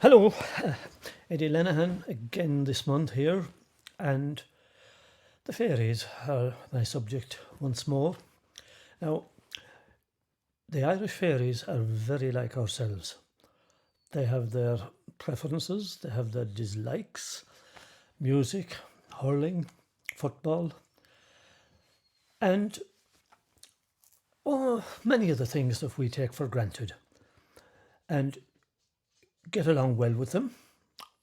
Hello, Eddie Lenahan again this month here, and the fairies are my subject once more. Now, the Irish fairies are very like ourselves. They have their preferences, they have their dislikes, music, hurling, football, and many of the things that we take for granted. And get along well with them,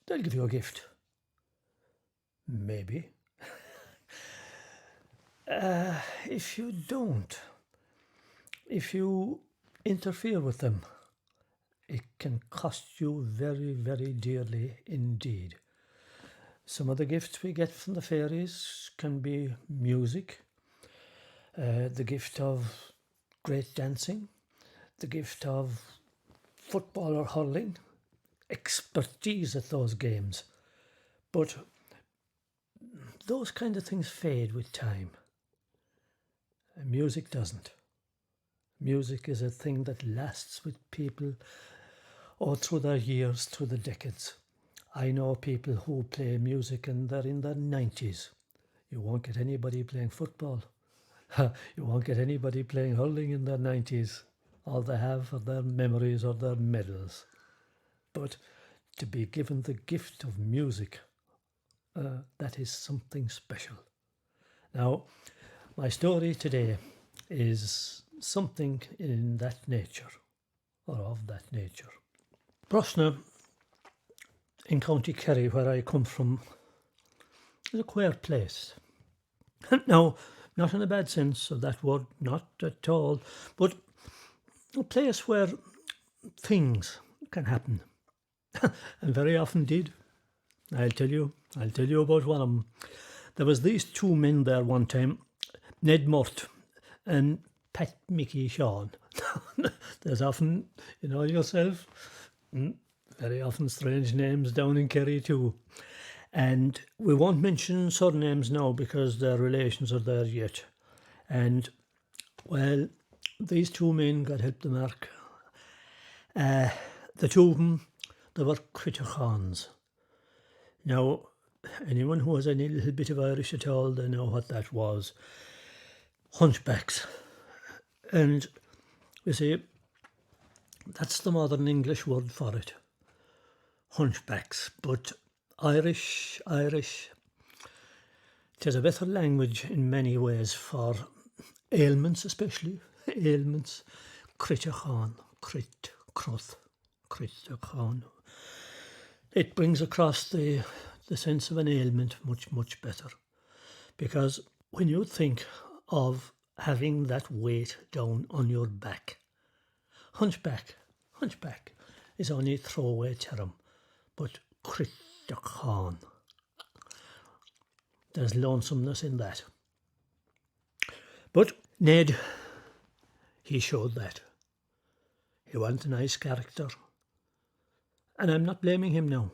they'll give you a gift. Maybe. If you don't, if you interfere with them, it can cost you very, very dearly indeed. Some of the gifts we get from the fairies can be music, the gift of great dancing, the gift of football or hurling, expertise at those games. But those kind of things fade with time. Music doesn't. Music is a thing that lasts with people all through their years, through the decades. I know people who play music and they're in their 90s. You won't get anybody playing football. You won't get anybody playing hurling in their 90s. All they have are their memories or their medals. But to be given the gift of music, that is something special. Now, my story today is something in that nature, or of that nature. Brosna, in County Kerry, where I come from, is a queer place. Now, not in a bad sense of that word, not at all, but a place where things can happen, and very often did. I'll tell you about one of them. There was these two men there one time, Ned Murt and Pat Mickey Seán. There's often, you know yourself, very often strange names down in Kerry too. And we won't mention surnames now because their relations are there yet. And, well, these two men, God help the mark, the two of them, they were cruiteacháns. Now, anyone who has any little bit of Irish at all, they know what that was. Hunchbacks. And you see, that's the modern English word for it. Hunchbacks. But Irish, it is a better language in many ways for ailments, especially. Ailments. Cruiteachán. Cruiteachán. It brings across the sense of an ailment much, much better. Because when you think of having that weight down on your back, hunchback is only a throwaway term, but cruiteachán, there's lonesomeness in that. But Ned, he showed that. He wasn't a nice character. And I'm not blaming him now.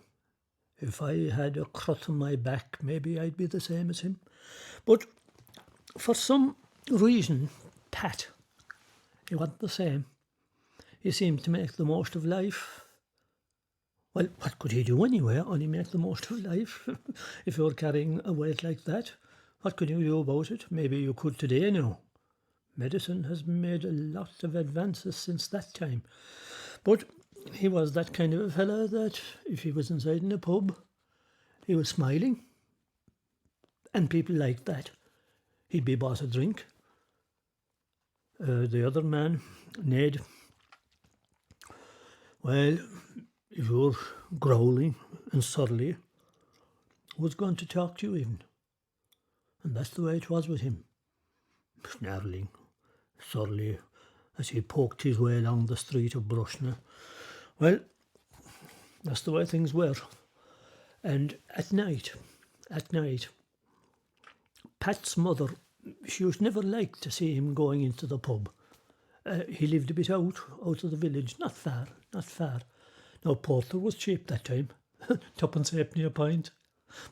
If I had a crut on my back, maybe I'd be the same as him. But for some reason, Pat, he wasn't the same. He seemed to make the most of life. Well, what could he do anyway? Only make the most of life. If you're carrying a weight like that, what could you do about it? Maybe you could today now. Medicine has made a lot of advances since that time. But he was that kind of a fella that if he was inside in a pub, he was smiling. And people liked that. He'd be bought a drink. The other man, Ned, well, if you're growling and surly, was going to talk to you even. And that's the way it was with him. Snarling, surly, as he poked his way along the street of Brosna. Well, that's the way things were. And at night, Pat's mother, she was never liked to see him going into the pub. He lived a bit out of the village, not far. Now, porter was cheap that time, twopence halfpenny a pint,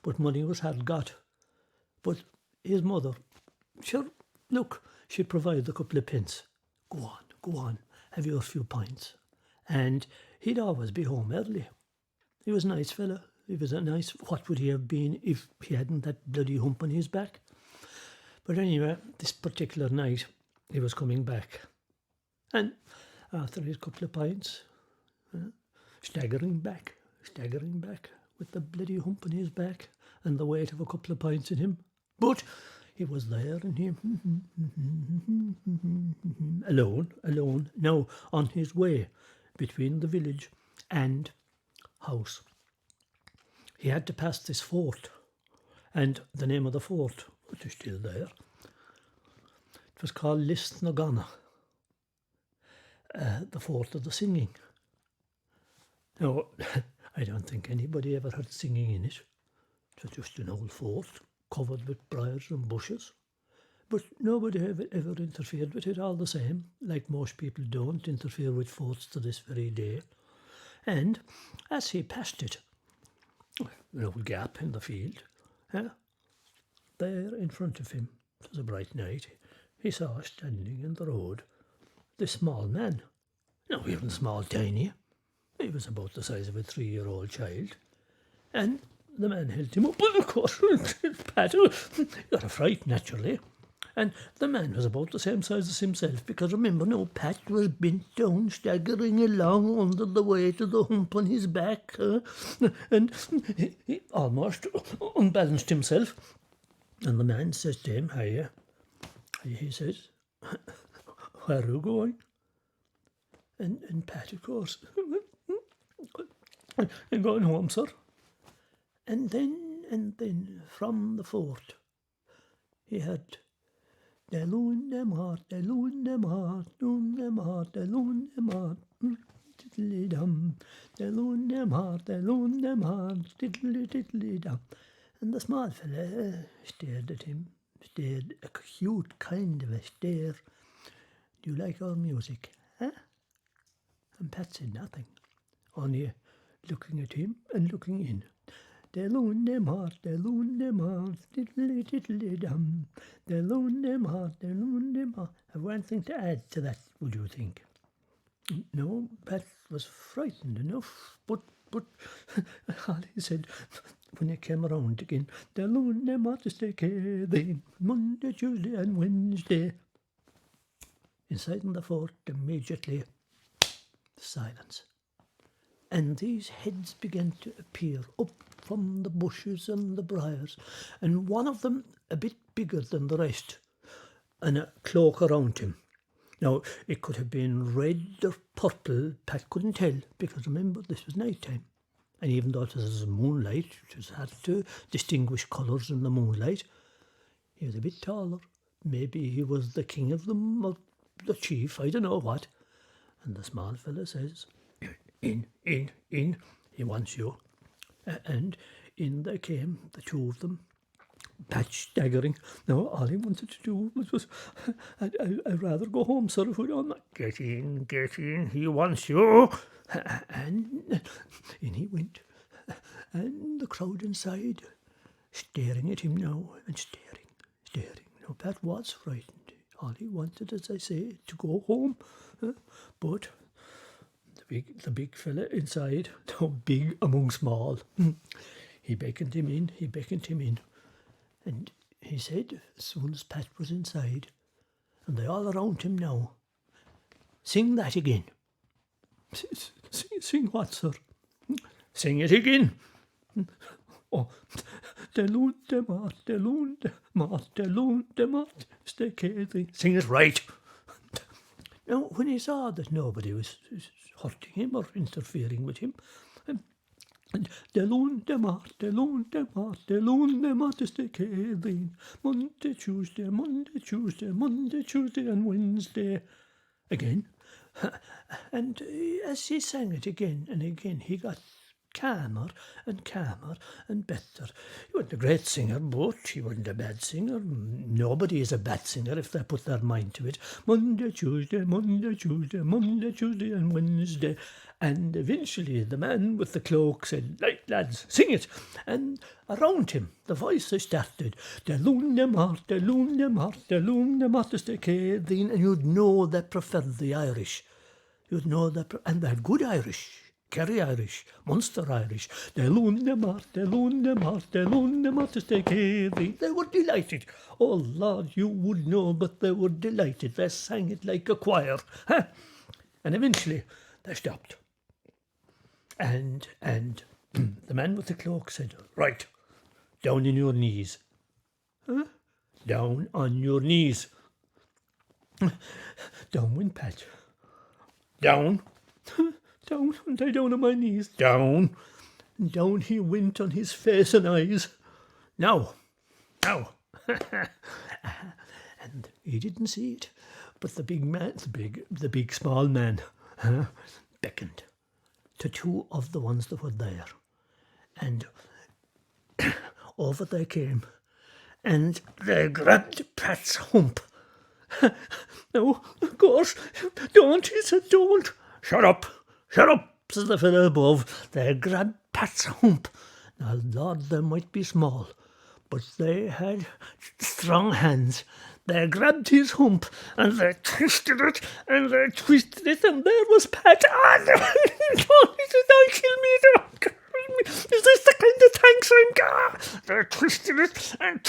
but money was hard got. But his mother, sure, look, she'd provide a couple of pence. Go on, have your few pints. And he'd always be home early. He was a nice fella. He was a nice... What would he have been if he hadn't that bloody hump on his back? But anyway, this particular night, he was coming back. And after his couple of pints, staggering back with the bloody hump on his back and the weight of a couple of pints in him. But he was there and he... alone, now on his way between the village and house. He had to pass this fort, and the name of the fort, which is still there, it was called Lisnagana, the fort of the singing. Now, I don't think anybody ever heard singing in it. It was just an old fort covered with briars and bushes. But nobody ever interfered with it all the same, like most people don't interfere with forts to this very day. And as he passed it, an old gap in the field, there in front of him, it was a bright night, he saw standing in the road this small man. No, he wasn't small, tiny. He was about the size of a 3-year-old child. And the man held him up, and of course, Pat got a fright, naturally. And the man was about the same size as himself, because remember now, Pat was bent down, staggering along under the weight of the hump on his back, and he almost unbalanced himself. And the man says to him, "Hiya," he says, "Where are you going?" And Pat, of course, "I'm going home, sir." And then from the fort, he heard, "Deloon them heart, deloon them heart, doon them heart, deloon them heart, diddly dum, deloon them heart, diddly diddly dum." And the small fella stared at him, stared a cute kind of a stare. "Do you like our music, huh?" And Pat said nothing, only looking at him and looking in. "Deloon them heart, diddly diddly dum, deloon them heart, Have one thing to add to that, would you think? No, Pat was frightened enough, but all he said when he came around again, "Deloon them heart, stay Monday, Tuesday and Wednesday." Inside in the fort, immediately, silence. And these heads began to appear up from the bushes and the briars, and one of them a bit bigger than the rest, and a cloak around him. Now, it could have been red or purple, Pat couldn't tell, because remember, this was night time. And even though it was moonlight, it was hard to distinguish colours in the moonlight. He was a bit taller. Maybe he was the king of them, or the chief, I don't know what. And the small fella says, In, he wants you." And in they came, the two of them, Pat staggering. Now, all he wanted to do was I'd rather go home, sir, if we don't mind." Get in, he wants you." And in he went, and the crowd inside, staring at him now, and staring. Now, Pat was frightened. All he wanted, as I say, to go home. But the big fella inside, no, big among small, he beckoned him in. And he said, as soon as Pat was inside, and they all around him now, "Sing that again." Sing what, sir?" "Sing it again." "Oh, deloon dem heart, stay Kerry." "Sing it right." Now, when he saw that nobody was hurting him or interfering with him, and "Deloon dem heart, stay Kerry, Monday, Tuesday, and Wednesday," again. And as he sang it again and again, he got calmer and better. He wasn't a great singer, but he wasn't a bad singer. Nobody is a bad singer if they put their mind to it. Monday, Tuesday, and Wednesday. And eventually the man with the cloak said, "Right, lads, sing it." And around him the voices started, "Deloon them heart, stay Kerry." And you'd know they preferred the Irish. You'd know that, and they had good Irish. Kerry Irish, Munster Irish, the Lune Mart, the Lune Mart, the Lune Mart is the Kerry. They were delighted. Oh Lord, you would know, but they were delighted. They sang it like a choir. Huh? And eventually they stopped. And the man with the cloak said, right, down on your knees. Huh? Down on your knees. Down went Pat. Down. Down, and I down on my knees. Down. And down he went on his face and eyes. Now. And he didn't see it. But the big man, the big small man, beckoned to two of the ones that were there. And over they came. And they grabbed Pat's hump. No, of course, don't, he said, don't. Shut up, says the fellow above. They grabbed Pat's hump. Now, Lord, they might be small, but they had strong hands. They grabbed his hump, and they twisted it, and they twisted it, and there was Pat. Ah, no, he said, don't kill me, don't kill me. Is this the kind of thanks I'm got? They twisted it, and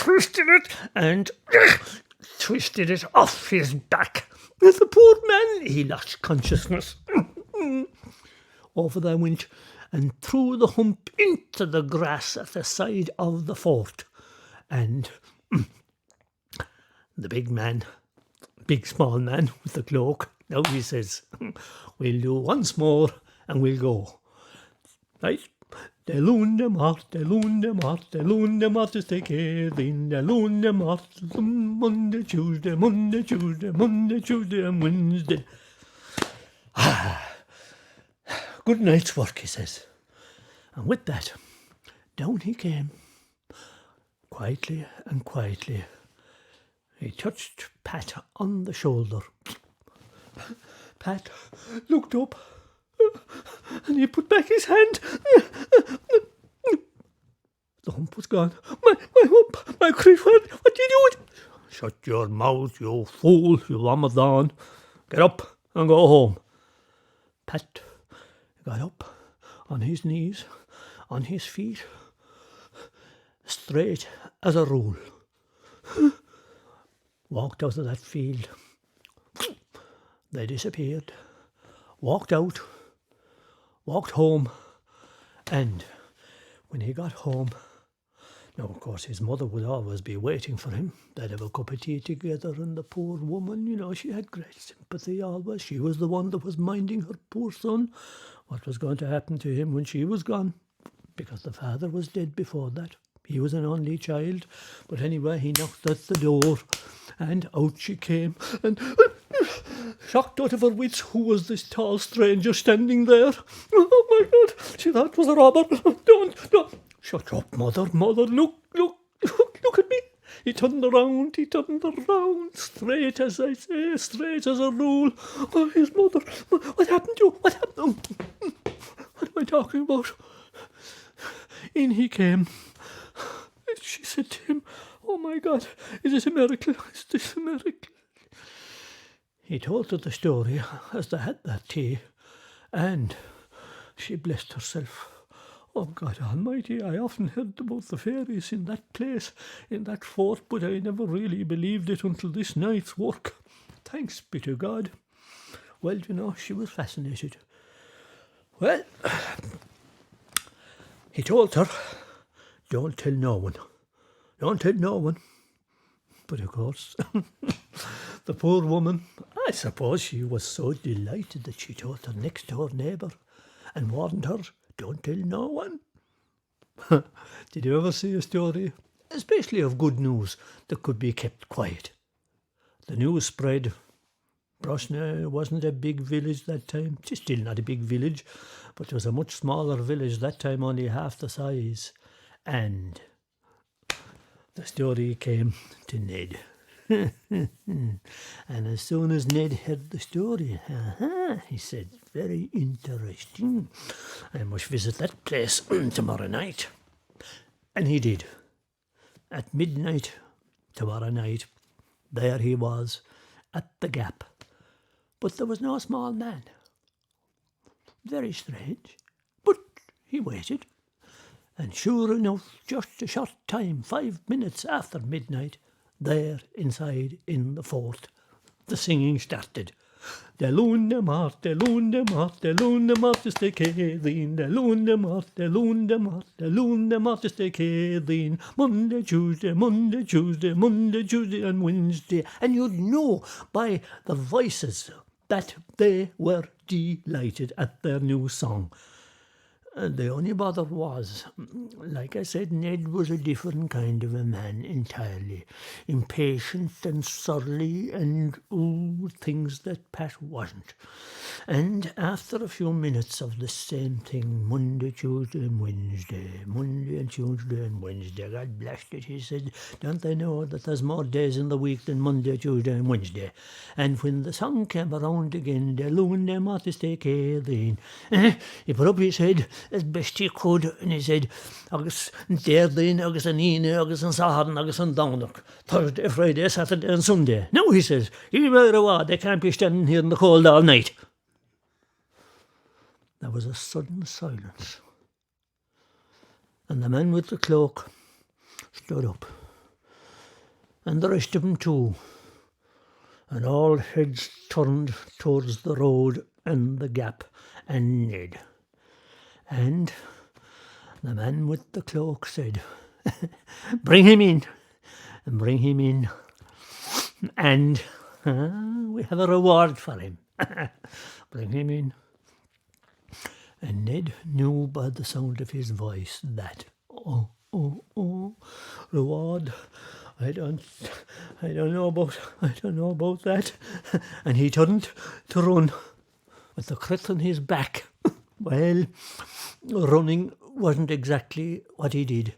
twisted it off his back. The poor man, he lost consciousness. Over they went and threw the hump into the grass at the side of the fort. And the big small man with the cloak, now he says, we'll do once more and we'll go. Right? De lune mart, de lune mart, de lune mart is the Kerry, de lune mart, Monday, Tuesday, Monday, Tuesday, Monday, Tuesday and Wednesday. Good night's work, he says. And with that, down he came, quietly and quietly. He touched Pat on the shoulder. Pat looked up and he put back his hand. The hump was gone. My hump, my creep, what did you do? Shut your mouth, you fool, you Ramadan. Get up and go home. Pat got up on his knees, on his feet, straight as a rule. Walked out of that field. They disappeared. Walked out. Walked home. And when he got home, now of course his mother would always be waiting for him. They'd have a cup of tea together, and the poor woman, you know, she had great sympathy always. She was the one that was minding her poor son. What was going to happen to him when she was gone? Because the father was dead before that. He was an only child. But anyway, he knocked at the door, and out she came, and shocked out of her wits, who was this tall stranger standing there? Oh my God, she thought it was a robber. Don't. Shut up, mother, look at me. He turned around, straight as I say, straight as a rule. Oh, his mother, what happened to you? What happened? What am I talking about? In he came. She said to him, oh my God, is this a miracle? Is this a miracle? He told her the story as they had that tea, and she blessed herself. Oh God Almighty, I often heard about the fairies in that place, in that fort, but I never really believed it until this night's work. Thanks be to God. Well, you know, she was fascinated. Well, he told her, don't tell no one. Don't tell no one. But of course, the poor woman, I suppose she was so delighted that she told her next door neighbour and warned her, don't tell no one. Did you ever see a story, especially of good news, that could be kept quiet? The news spread. Brosna wasn't a big village that time. It's still not a big village, but it was a much smaller village that time, only half the size. And the story came to Ned. And as soon as Ned heard the story, he said, very interesting. I must visit that place tomorrow night. And he did. At midnight tomorrow night, there he was at the gap. But there was no small man. Very strange. He waited, and sure enough, just a short time, 5 minutes after midnight, there inside in the fort, the singing started. De lune mart, de lune mart, de lune mart is de Kerin, de lune mart, de lune mart, de lune mart is de Kerin. Monday, Tuesday, Monday, Tuesday, Monday, Tuesday and Wednesday. And you'd know by the voices that they were delighted at their new song. And the only bother was, like I said, Ned was a different kind of a man entirely. Impatient and surly and things that Pat wasn't. And after a few minutes of the same thing, Monday, Tuesday and Wednesday, Monday and Tuesday and Wednesday, God bless it, he said, don't they know that there's more days in the week than Monday, Tuesday and Wednesday? And when the song came around again, the lune mart is de Kerin, he put up his head as best he could, and he said, agus Deirdín, agus an Ine, agus an Saharan, agus an Downach, Thursday, Friday, Saturday and Sunday. No, he says, you better what, they can't be standing here in the cold all night. There was a sudden silence, and the man with the cloak stood up, and the rest of them too, and all heads turned towards the road and the gap and Ned. And the man with the cloak said, bring him in, and bring him in, and we have a reward for him. Bring him in. And Ned knew by the sound of his voice that, reward, I don't know about that. And he turned to run with the crit on his back. Well, running wasn't exactly what he did,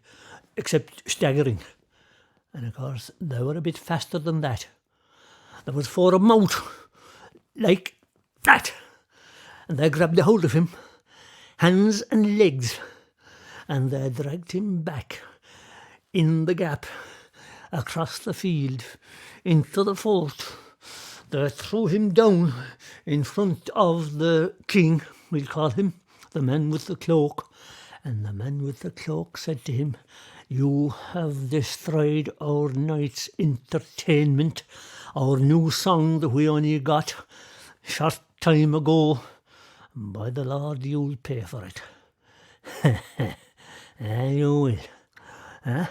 except staggering. And of course, they were a bit faster than that. There was 4 of them out, like that. And they grabbed a hold of him, hands and legs, and they dragged him back in the gap, across the field, into the fort. They threw him down in front of the king, we'll call him, the man with the cloak. And the man with the cloak said to him, you have destroyed our night's entertainment, our new song that we only got short time ago. By the Lord, you'll pay for it. You will.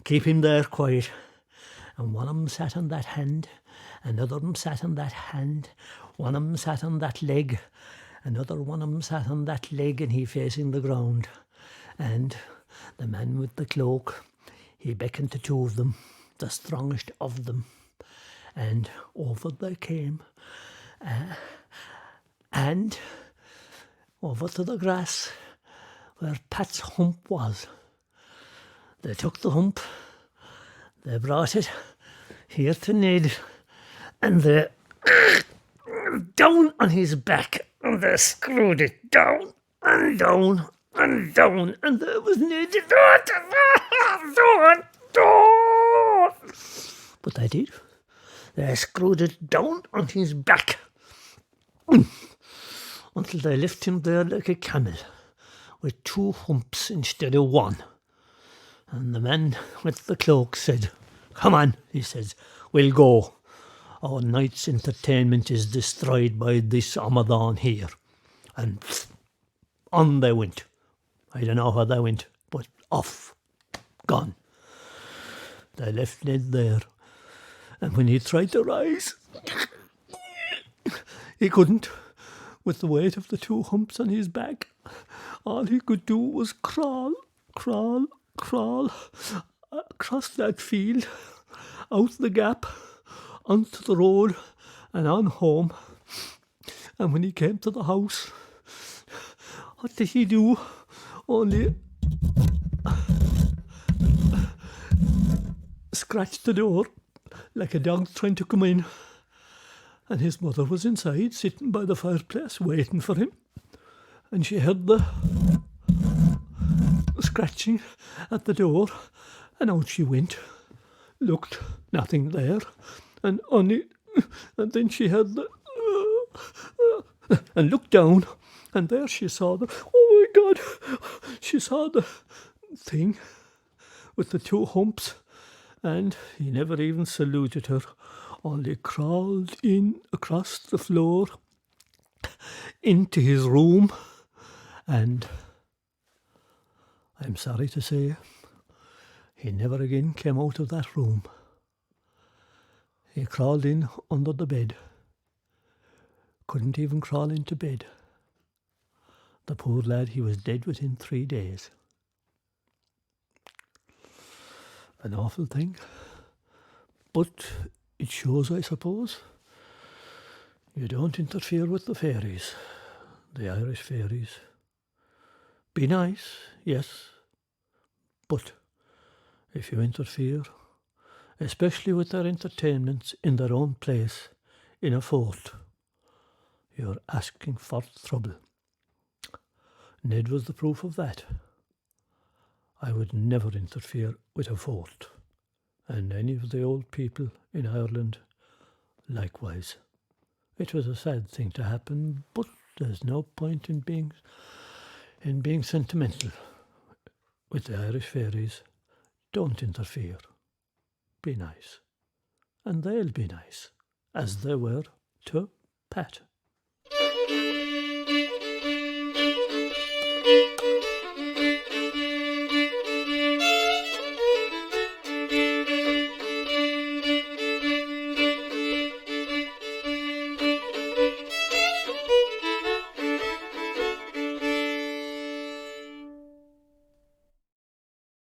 Keep him there quiet. And one of them sat on that hand, another of them sat on that hand, one of them sat on that leg, another one of them sat on that leg, and he facing the ground. And the man with the cloak, he beckoned to 2 of them, the strongest of them, and over they came. And over to the grass where Pat's hump was. They took the hump, they brought it here to Ned, and they down on his back, and they screwed it down and down and down, and there was Ned. But they did. They screwed it down on his back until they left him there like a camel, with 2 humps instead of 1. And the man with the cloak said, come on, he says, we'll go. Our night's entertainment is destroyed by this Amadan here. And on they went. I don't know how they went, but off, gone. They left Ned there, and when he tried to rise, he couldn't. With the weight of the 2 humps on his back, all he could do was crawl across that field, out the gap, onto the road and on home. And when he came to the house, what did he do? Only scratch the door like a dog trying to come in. And his mother was inside, sitting by the fireplace, waiting for him. And she heard the scratching at the door, and out she went. Looked, nothing there, and then she heard the and looked down, and there she saw the. Oh, God, she saw the thing with the two humps, and he never even saluted her, only crawled in across the floor into his room, and I'm sorry to say, he never again came out of that room. He crawled in under the bed, couldn't even crawl into bed. The poor lad, he was dead within 3 days. An awful thing, but it shows, I suppose, you don't interfere with the fairies, the Irish fairies. Be nice, yes, but if you interfere, especially with their entertainments in their own place, in a fort, you're asking for trouble. Ned was the proof of that. I would never interfere with a fort, and any of the old people in Ireland likewise. It was a sad thing to happen, but there's no point in being sentimental with the Irish fairies. Don't interfere. Be nice. And they'll be nice, as they were to Pat.